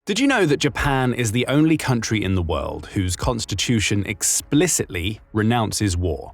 Did you know that Japan is the only country in the world whose constitution explicitly renounces war?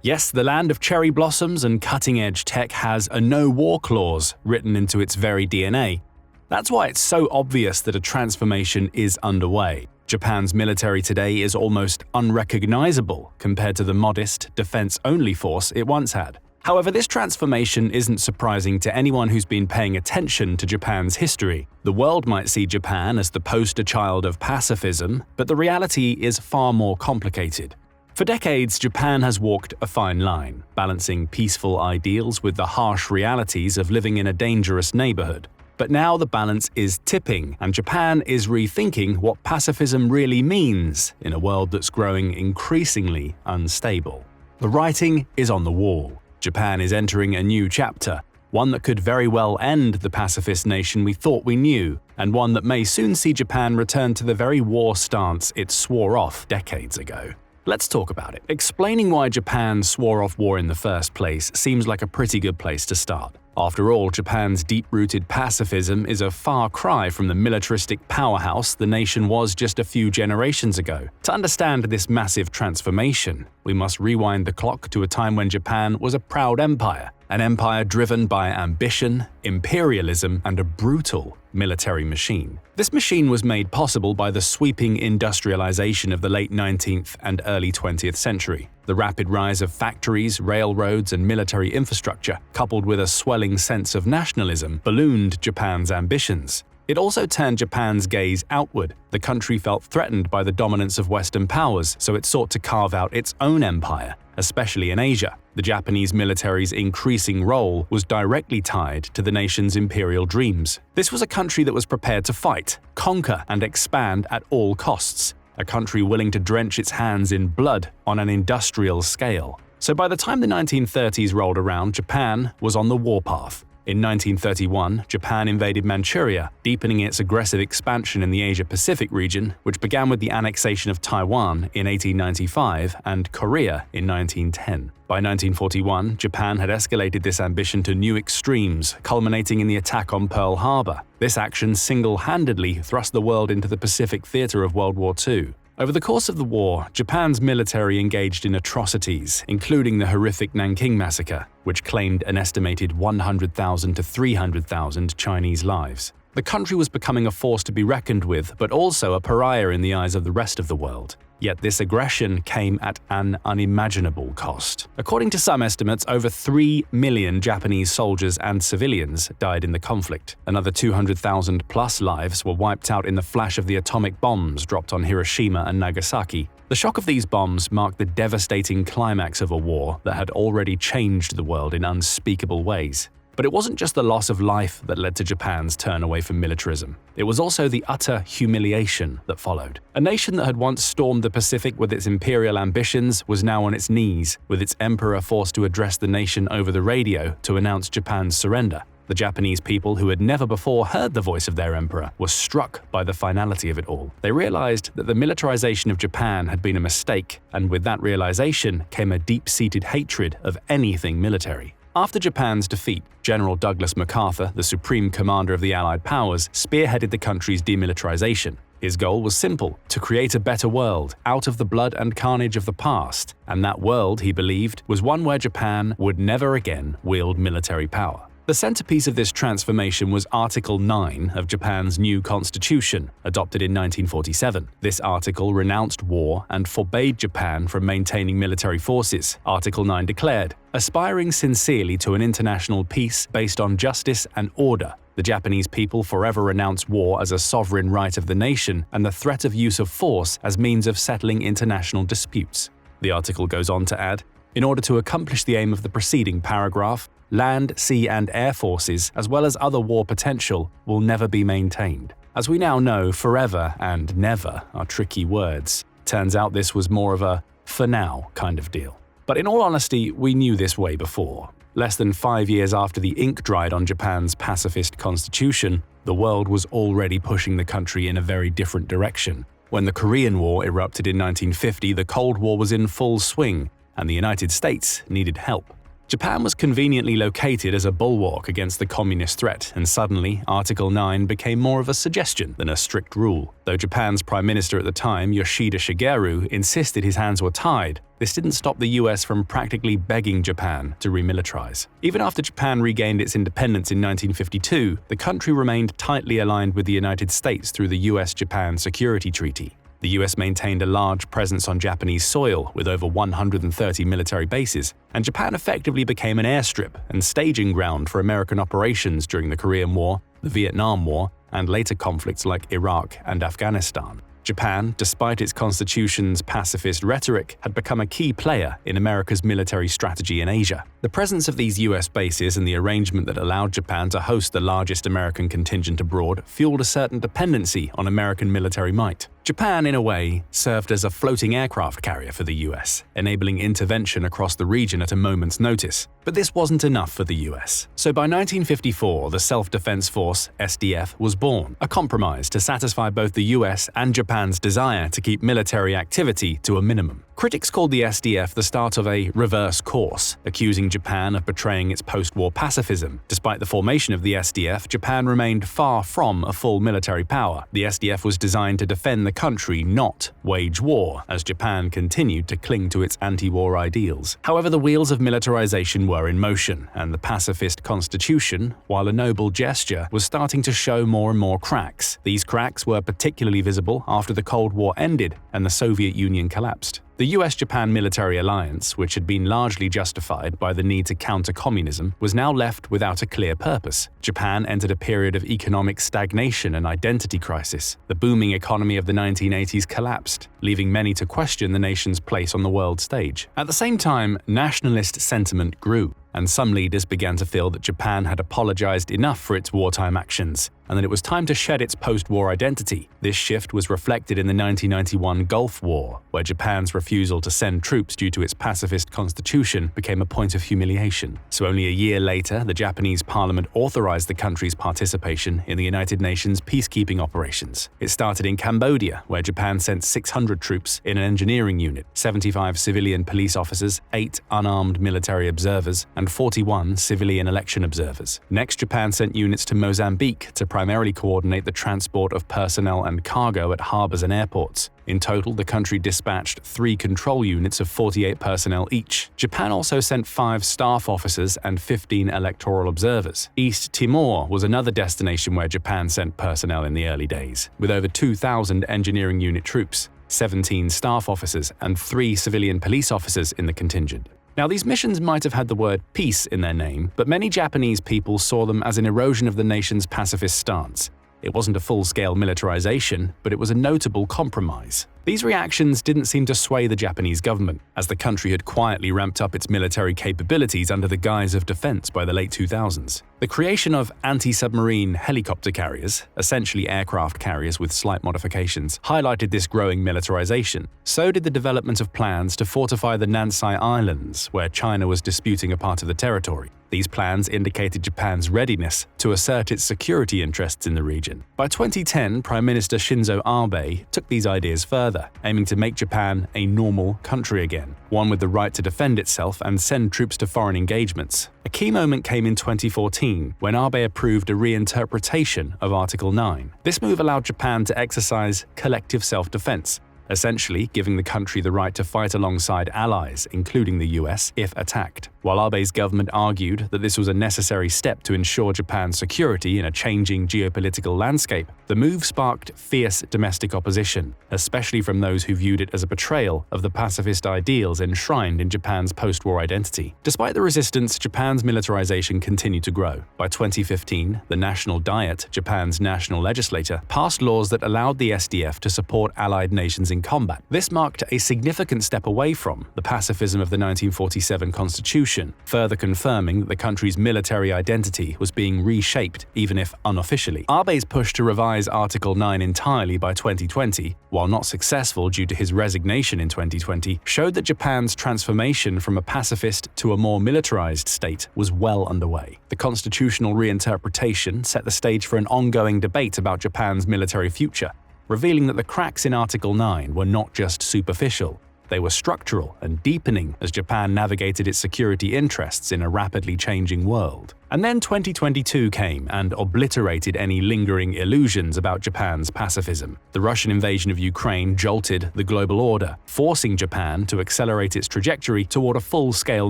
Yes, the land of cherry blossoms and cutting-edge tech has a no-war clause written into its very DNA. That's why it's so obvious that a transformation is underway. Japan's military today is almost unrecognizable compared to the modest, defense-only force it once had. However, this transformation isn't surprising to anyone who's been paying attention to Japan's history. The world might see Japan as the poster child of pacifism, but the reality is far more complicated. For decades, Japan has walked a fine line, balancing peaceful ideals with the harsh realities of living in a dangerous neighborhood. But now the balance is tipping, and Japan is rethinking what pacifism really means in a world that's growing increasingly unstable. The writing is on the wall. Japan is entering a new chapter, one that could very well end the pacifist nation we thought we knew, and one that may soon see Japan return to the very war stance it swore off decades ago. Let's talk about it. Explaining why Japan swore off war in the first place seems like a pretty good place to start. After all, Japan's deep-rooted pacifism is a far cry from the militaristic powerhouse the nation was just a few generations ago. To understand this massive transformation, we must rewind the clock to a time when Japan was a proud empire, an empire driven by ambition, imperialism, and a brutal military machine. This machine was made possible by the sweeping industrialization of the late 19th and early 20th century. The rapid rise of factories, railroads, and military infrastructure, coupled with a swelling sense of nationalism, ballooned Japan's ambitions. It also turned Japan's gaze outward. The country felt threatened by the dominance of Western powers, so it sought to carve out its own empire, especially in Asia. The Japanese military's increasing role was directly tied to the nation's imperial dreams. This was a country that was prepared to fight, conquer, and expand at all costs. A country willing to drench its hands in blood on an industrial scale. So by the time the 1930s rolled around, Japan was on the warpath. In 1931, Japan invaded Manchuria, deepening its aggressive expansion in the Asia-Pacific region, which began with the annexation of Taiwan in 1895 and Korea in 1910. By 1941, Japan had escalated this ambition to new extremes, culminating in the attack on Pearl Harbor. This action single-handedly thrust the world into the Pacific theater of World War II. Over the course of the war, Japan's military engaged in atrocities, including the horrific Nanking Massacre, which claimed an estimated 100,000 to 300,000 Chinese lives. The country was becoming a force to be reckoned with, but also a pariah in the eyes of the rest of the world. Yet this aggression came at an unimaginable cost. According to some estimates, over 3 million Japanese soldiers and civilians died in the conflict. Another 200,000 plus lives were wiped out in the flash of the atomic bombs dropped on Hiroshima and Nagasaki. The shock of these bombs marked the devastating climax of a war that had already changed the world in unspeakable ways. But it wasn't just the loss of life that led to Japan's turn away from militarism. It was also the utter humiliation that followed. A nation that had once stormed the Pacific with its imperial ambitions was now on its knees, with its emperor forced to address the nation over the radio to announce Japan's surrender. The Japanese people, who had never before heard the voice of their emperor, were struck by the finality of it all. They realized that the militarization of Japan had been a mistake, and with that realization came a deep-seated hatred of anything military. After Japan's defeat, General Douglas MacArthur, the supreme commander of the Allied powers, spearheaded the country's demilitarization. His goal was simple: to create a better world out of the blood and carnage of the past, and that world, he believed, was one where Japan would never again wield military power. The centerpiece of this transformation was Article 9 of Japan's new constitution, adopted in 1947. This article renounced war and forbade Japan from maintaining military forces. Article 9 declared, "Aspiring sincerely to an international peace based on justice and order, the Japanese people forever renounce war as a sovereign right of the nation and the threat of use of force as means of settling international disputes." The article goes on to add, "In order to accomplish the aim of the preceding paragraph, land, sea, and air forces, as well as other war potential, will never be maintained." As we now know, forever and never are tricky words. Turns out this was more of a for now kind of deal. But in all honesty, we knew this way before. Less than 5 years after the ink dried on Japan's pacifist constitution, the world was already pushing the country in a very different direction. When the Korean War erupted in 1950, the Cold War was in full swing, and the United States needed help. Japan was conveniently located as a bulwark against the communist threat, and suddenly Article 9 became more of a suggestion than a strict rule. Though Japan's Prime Minister at the time, Yoshida Shigeru, insisted his hands were tied, this didn't stop the US from practically begging Japan to remilitarize. Even after Japan regained its independence in 1952, the country remained tightly aligned with the United States through the US-Japan Security Treaty. The US maintained a large presence on Japanese soil with over 130 military bases, and Japan effectively became an airstrip and staging ground for American operations during the Korean War, the Vietnam War, and later conflicts like Iraq and Afghanistan. Japan, despite its constitution's pacifist rhetoric, had become a key player in America's military strategy in Asia. The presence of these US bases and the arrangement that allowed Japan to host the largest American contingent abroad fueled a certain dependency on American military might. Japan, in a way, served as a floating aircraft carrier for the US, enabling intervention across the region at a moment's notice. But this wasn't enough for the US. So by 1954, the Self-Defense Force, SDF, was born, a compromise to satisfy both the US and Japan's desire to keep military activity to a minimum. Critics called the SDF the start of a reverse course, accusing Japan of betraying its post-war pacifism. Despite the formation of the SDF, Japan remained far from a full military power. The SDF was designed to defend the country, not wage war, as Japan continued to cling to its anti-war ideals. However, the wheels of militarization were in motion, and the pacifist constitution, while a noble gesture, was starting to show more and more cracks. These cracks were particularly visible after the Cold War ended and the Soviet Union collapsed. The US-Japan military alliance, which had been largely justified by the need to counter communism, was now left without a clear purpose. Japan entered a period of economic stagnation and identity crisis. The booming economy of the 1980s collapsed, leaving many to question the nation's place on the world stage. At the same time, nationalist sentiment grew, and some leaders began to feel that Japan had apologized enough for its wartime actions, and that it was time to shed its post-war identity. This shift was reflected in the 1991 Gulf War, where Japan's refusal to send troops due to its pacifist constitution became a point of humiliation. So only a year later, the Japanese parliament authorized the country's participation in the United Nations peacekeeping operations. It started in Cambodia, where Japan sent 600 troops in an engineering unit, 75 civilian police officers, 8 unarmed military observers, and 41 civilian election observers. Next, Japan sent units to Mozambique to primarily coordinate the transport of personnel and cargo at harbors and airports. In total, the country dispatched 3 control units of 48 personnel each. Japan also sent 5 staff officers and 15 electoral observers. East Timor was another destination where Japan sent personnel in the early days, with over 2,000 engineering unit troops, 17 staff officers, and 3 civilian police officers in the contingent. Now, these missions might have had the word peace in their name, but many Japanese people saw them as an erosion of the nation's pacifist stance. It wasn't a full-scale militarization, but it was a notable compromise. These reactions didn't seem to sway the Japanese government, as the country had quietly ramped up its military capabilities under the guise of defense by the late 2000s. The creation of anti-submarine helicopter carriers, essentially aircraft carriers with slight modifications, highlighted this growing militarization. So did the development of plans to fortify the Nansei Islands, where China was disputing a part of the territory. These plans indicated Japan's readiness to assert its security interests in the region. By 2010, Prime Minister Shinzo Abe took these ideas further, aiming to make Japan a normal country again, one with the right to defend itself and send troops to foreign engagements. A key moment came in 2014, when Abe approved a reinterpretation of Article 9. This move allowed Japan to exercise collective self-defense, essentially giving the country the right to fight alongside allies, including the US, if attacked. While Abe's government argued that this was a necessary step to ensure Japan's security in a changing geopolitical landscape, the move sparked fierce domestic opposition, especially from those who viewed it as a betrayal of the pacifist ideals enshrined in Japan's post-war identity. Despite the resistance, Japan's militarization continued to grow. By 2015, the National Diet, Japan's national legislature, passed laws that allowed the SDF to support allied nations in combat. This marked a significant step away from the pacifism of the 1947 Constitution, further confirming that the country's military identity was being reshaped, even if unofficially. Abe's push to revise Article 9 entirely by 2020, while not successful due to his resignation in 2020, showed that Japan's transformation from a pacifist to a more militarized state was well underway. The constitutional reinterpretation set the stage for an ongoing debate about Japan's military future, revealing that the cracks in Article 9 were not just superficial. They were structural and deepening as Japan navigated its security interests in a rapidly changing world. And then 2022 came and obliterated any lingering illusions about Japan's pacifism. The Russian invasion of Ukraine jolted the global order, forcing Japan to accelerate its trajectory toward a full-scale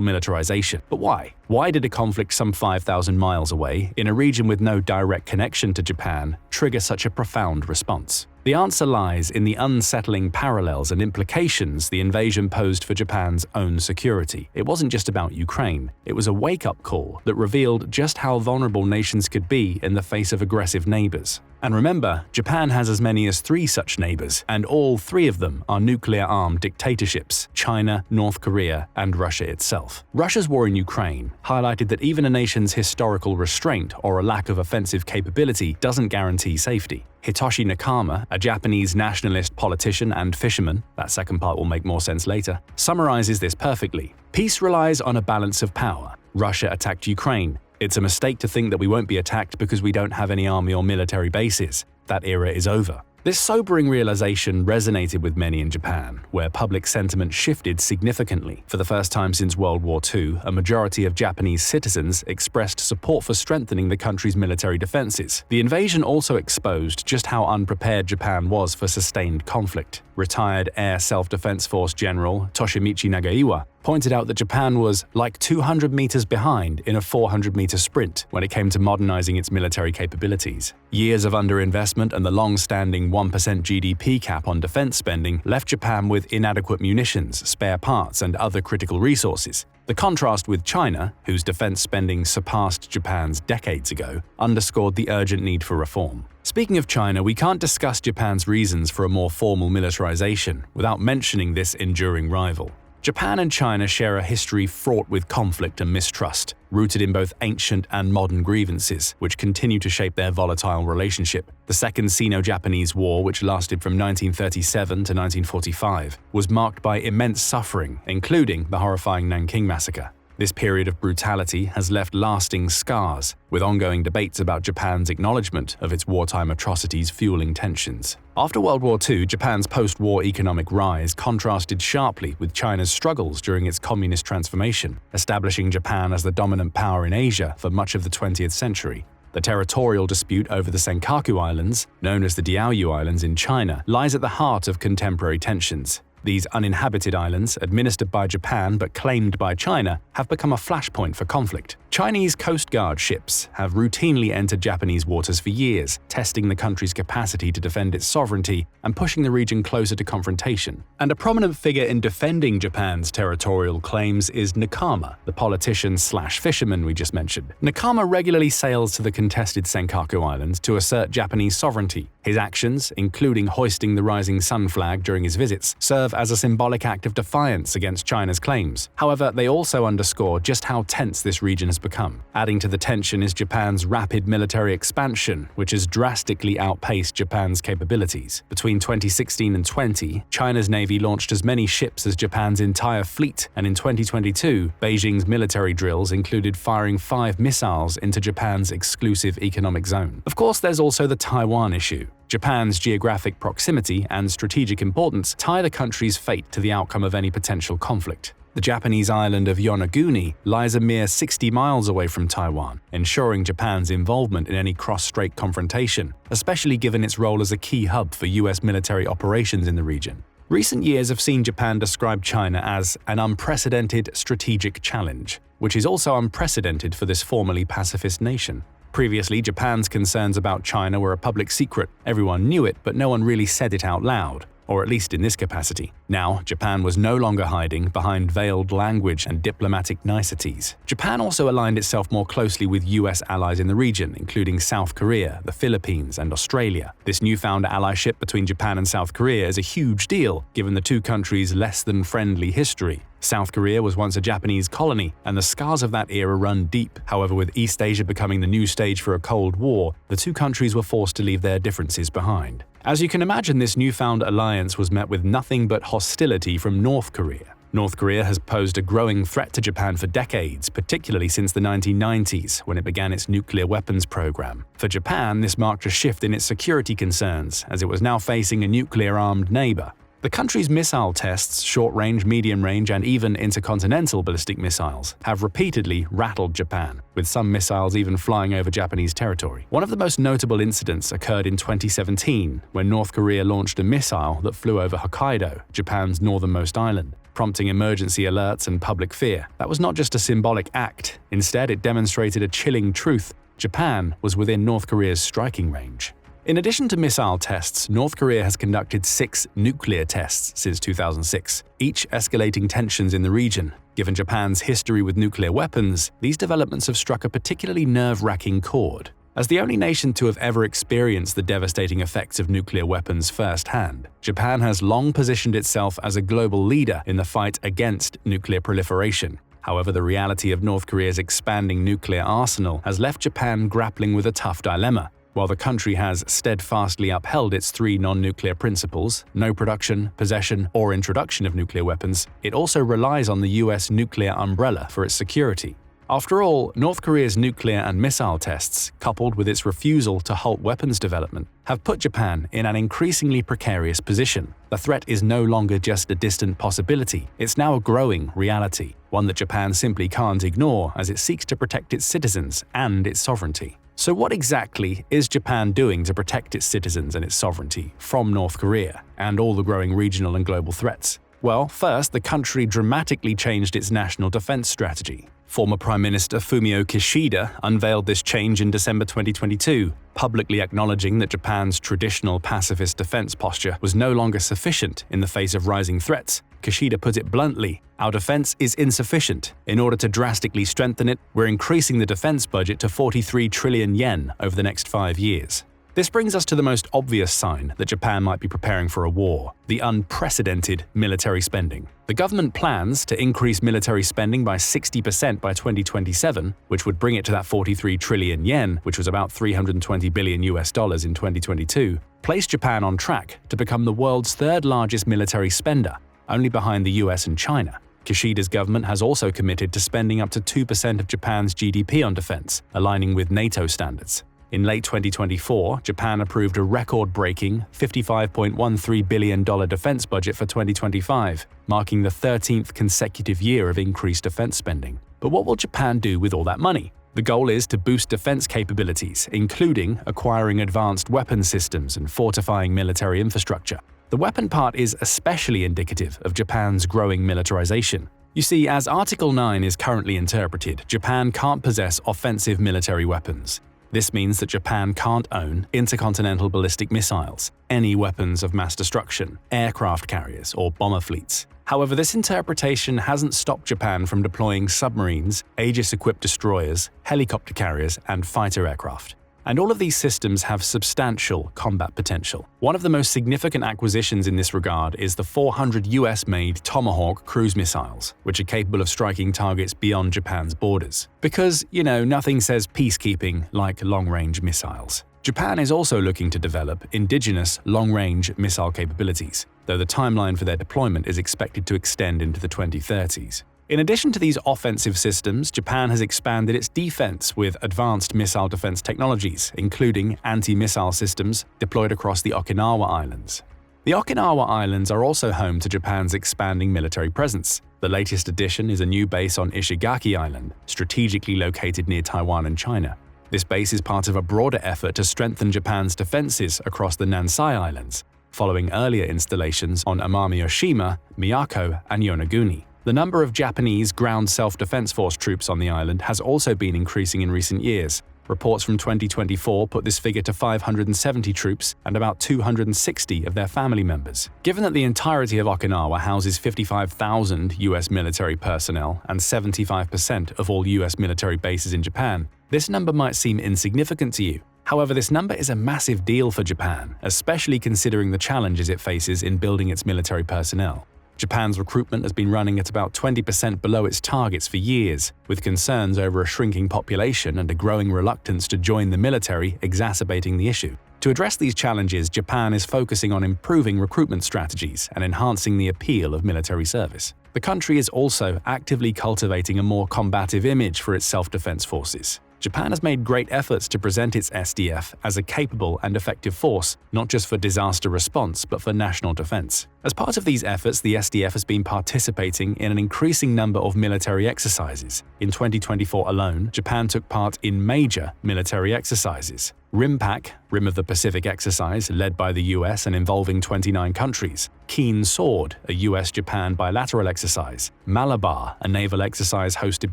militarization. But why? Why did a conflict some 5,000 miles away, in a region with no direct connection to Japan, trigger such a profound response? The answer lies in the unsettling parallels and implications the invasion posed for Japan's own security. It wasn't just about Ukraine. It was a wake-up call that revealed just how vulnerable nations could be in the face of aggressive neighbors. And remember, Japan has as many as 3 such neighbors, and all 3 of them are nuclear-armed dictatorships: China, North Korea, and Russia itself. Russia's war in Ukraine highlighted that even a nation's historical restraint or a lack of offensive capability doesn't guarantee safety. Hitoshi Nakama, a Japanese nationalist politician and fisherman, that second part will make more sense later, summarizes this perfectly. Peace relies on a balance of power. Russia attacked Ukraine. It's a mistake to think that we won't be attacked because we don't have any army or military bases. That era is over. This sobering realization resonated with many in Japan, where public sentiment shifted significantly. For the first time since World War II, a majority of Japanese citizens expressed support for strengthening the country's military defenses. The invasion also exposed just how unprepared Japan was for sustained conflict. Retired Air Self-Defense Force General Toshimichi Nagaiwa pointed out that Japan was like 200 meters behind in a 400-meter sprint when it came to modernizing its military capabilities. Years of underinvestment and the long-standing 1% GDP cap on defense spending left Japan with inadequate munitions, spare parts, and other critical resources. The contrast with China, whose defense spending surpassed Japan's decades ago, underscored the urgent need for reform. Speaking of China, we can't discuss Japan's reasons for a more formal militarization without mentioning this enduring rival. Japan and China share a history fraught with conflict and mistrust, rooted in both ancient and modern grievances, which continue to shape their volatile relationship. The Second Sino-Japanese War, which lasted from 1937 to 1945, was marked by immense suffering, including the horrifying Nanking Massacre. This period of brutality has left lasting scars, with ongoing debates about Japan's acknowledgement of its wartime atrocities fueling tensions. After World War II, Japan's post-war economic rise contrasted sharply with China's struggles during its communist transformation, establishing Japan as the dominant power in Asia for much of the 20th century. The territorial dispute over the Senkaku Islands, known as the Diaoyu Islands in China, lies at the heart of contemporary tensions. These uninhabited islands, administered by Japan but claimed by China, have become a flashpoint for conflict. Chinese Coast Guard ships have routinely entered Japanese waters for years, testing the country's capacity to defend its sovereignty and pushing the region closer to confrontation. And a prominent figure in defending Japan's territorial claims is Nakama, the politician/fisherman we just mentioned. Nakama regularly sails to the contested Senkaku Islands to assert Japanese sovereignty. His actions, including hoisting the rising sun flag during his visits, serve as a symbolic act of defiance against China's claims. However, they also underscore just how tense this region has become. Adding to the tension is Japan's rapid military expansion, which has drastically outpaced Japan's capabilities. Between 2016 and 20, China's navy launched as many ships as Japan's entire fleet, and in 2022, Beijing's military drills included firing 5 missiles into Japan's exclusive economic zone. Of course, there's also the Taiwan issue. Japan's geographic proximity and strategic importance tie the country's fate to the outcome of any potential conflict. The Japanese island of Yonaguni lies a mere 60 miles away from Taiwan, ensuring Japan's involvement in any cross-strait confrontation, especially given its role as a key hub for US military operations in the region. Recent years have seen Japan describe China as an unprecedented strategic challenge, which is also unprecedented for this formerly pacifist nation. Previously, Japan's concerns about China were a public secret. Everyone knew it, but no one really said it out loud, or at least in this capacity. Now, Japan was no longer hiding behind veiled language and diplomatic niceties. Japan also aligned itself more closely with US allies in the region, including South Korea, the Philippines, and Australia. This newfound allyship between Japan and South Korea is a huge deal, given the two countries' less-than-friendly history. South Korea was once a Japanese colony, and the scars of that era run deep. However, with East Asia becoming the new stage for a Cold War, the two countries were forced to leave their differences behind. As you can imagine, this newfound alliance was met with nothing but hostility from North Korea. North Korea has posed a growing threat to Japan for decades, particularly since the 1990s, when it began its nuclear weapons program. For Japan, this marked a shift in its security concerns, as it was now facing a nuclear-armed neighbor. The country's missile tests, short-range, medium-range, and even intercontinental ballistic missiles, have repeatedly rattled Japan, with some missiles even flying over Japanese territory. One of the most notable incidents occurred in 2017, when North Korea launched a missile that flew over Hokkaido, Japan's northernmost island, prompting emergency alerts and public fear. That was not just a symbolic act. Instead, it demonstrated a chilling truth: Japan was within North Korea's striking range. In addition to missile tests, North Korea has conducted 6 nuclear tests since 2006, each escalating tensions in the region. Given Japan's history with nuclear weapons, these developments have struck a particularly nerve-wracking chord. As the only nation to have ever experienced the devastating effects of nuclear weapons firsthand, Japan has long positioned itself as a global leader in the fight against nuclear proliferation. However, the reality of North Korea's expanding nuclear arsenal has left Japan grappling with a tough dilemma. While the country has steadfastly upheld its 3 non-nuclear principles, no production, possession, or introduction of nuclear weapons, it also relies on the US nuclear umbrella for its security. After all, North Korea's nuclear and missile tests, coupled with its refusal to halt weapons development, have put Japan in an increasingly precarious position. The threat is no longer just a distant possibility, it's now a growing reality, one that Japan simply can't ignore as it seeks to protect its citizens and its sovereignty. So what exactly is Japan doing to protect its citizens and its sovereignty from North Korea and all the growing regional and global threats? Well, first, the country dramatically changed its national defense strategy. Former Prime Minister Fumio Kishida unveiled this change in December 2022, publicly acknowledging that Japan's traditional pacifist defense posture was no longer sufficient in the face of rising threats. Kishida put it bluntly: "Our defense is insufficient. In order to drastically strengthen it, we're increasing the defense budget to 43 trillion yen over the next 5 years." This brings us to the most obvious sign that Japan might be preparing for a war: the unprecedented military spending. The government plans to increase military spending by 60% by 2027, which would bring it to that 43 trillion yen, which was about $320 billion in 2022, place Japan on track to become the world's 3rd largest military spender, only behind the US and China. Kishida's government has also committed to spending up to 2% of Japan's GDP on defense, aligning with NATO standards. In late 2024, Japan approved a record-breaking $55.13 billion defense budget for 2025, marking the 13th consecutive year of increased defense spending. But what will Japan do with all that money? The goal is to boost defense capabilities, including acquiring advanced weapon systems and fortifying military infrastructure. The weapon part is especially indicative of Japan's growing militarization. You see, as Article 9 is currently interpreted, Japan can't possess offensive military weapons. This means that Japan can't own intercontinental ballistic missiles, any weapons of mass destruction, aircraft carriers, or bomber fleets. However, this interpretation hasn't stopped Japan from deploying submarines, Aegis-equipped destroyers, helicopter carriers, and fighter aircraft. And all of these systems have substantial combat potential. One of the most significant acquisitions in this regard is the 400 US-made Tomahawk cruise missiles, which are capable of striking targets beyond Japan's borders. Because, nothing says peacekeeping like long-range missiles. Japan is also looking to develop indigenous long-range missile capabilities, though the timeline for their deployment is expected to extend into the 2030s. In addition to these offensive systems, Japan has expanded its defense with advanced missile defense technologies, including anti-missile systems deployed across the Okinawa Islands. The Okinawa Islands are also home to Japan's expanding military presence. The latest addition is a new base on Ishigaki Island, strategically located near Taiwan and China. This base is part of a broader effort to strengthen Japan's defenses across the Nansei Islands, following earlier installations on Amami-Oshima, Miyako, and Yonaguni. The number of Japanese ground self-defense force troops on the island has also been increasing in recent years. Reports from 2024 put this figure to 570 troops and about 260 of their family members. Given that the entirety of Okinawa houses 55,000 US military personnel and 75% of all US military bases in Japan, this number might seem insignificant to you. However, this number is a massive deal for Japan, especially considering the challenges it faces in building its military personnel. Japan's recruitment has been running at about 20% below its targets for years, with concerns over a shrinking population and a growing reluctance to join the military exacerbating the issue. To address these challenges, Japan is focusing on improving recruitment strategies and enhancing the appeal of military service. The country is also actively cultivating a more combative image for its self-defense forces. Japan has made great efforts to present its SDF as a capable and effective force, not just for disaster response but for national defense. As part of these efforts, the SDF has been participating in an increasing number of military exercises. In 2024 alone, Japan took part in major military exercises. RIMPAC, Rim of the Pacific exercise, led by the US and involving 29 countries. Keen Sword, a US-Japan bilateral exercise. Malabar, a naval exercise hosted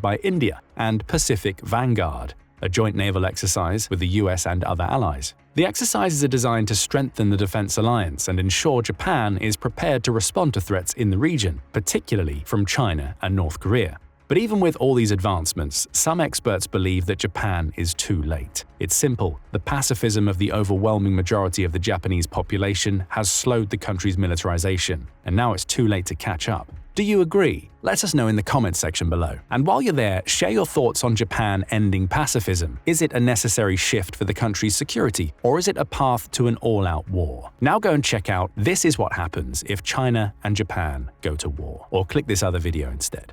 by India. And Pacific Vanguard, a joint naval exercise with the US and other allies. The exercises are designed to strengthen the defense alliance and ensure Japan is prepared to respond to threats in the region, particularly from China and North Korea. But even with all these advancements, some experts believe that Japan is too late. It's simple. The pacifism of the overwhelming majority of the Japanese population has slowed the country's militarization, and now it's too late to catch up. Do you agree? Let us know in the comments section below. And while you're there, share your thoughts on Japan ending pacifism. Is it a necessary shift for the country's security, or is it a path to an all-out war? Now go and check out This Is What Happens If China and Japan Go to War, or click this other video instead.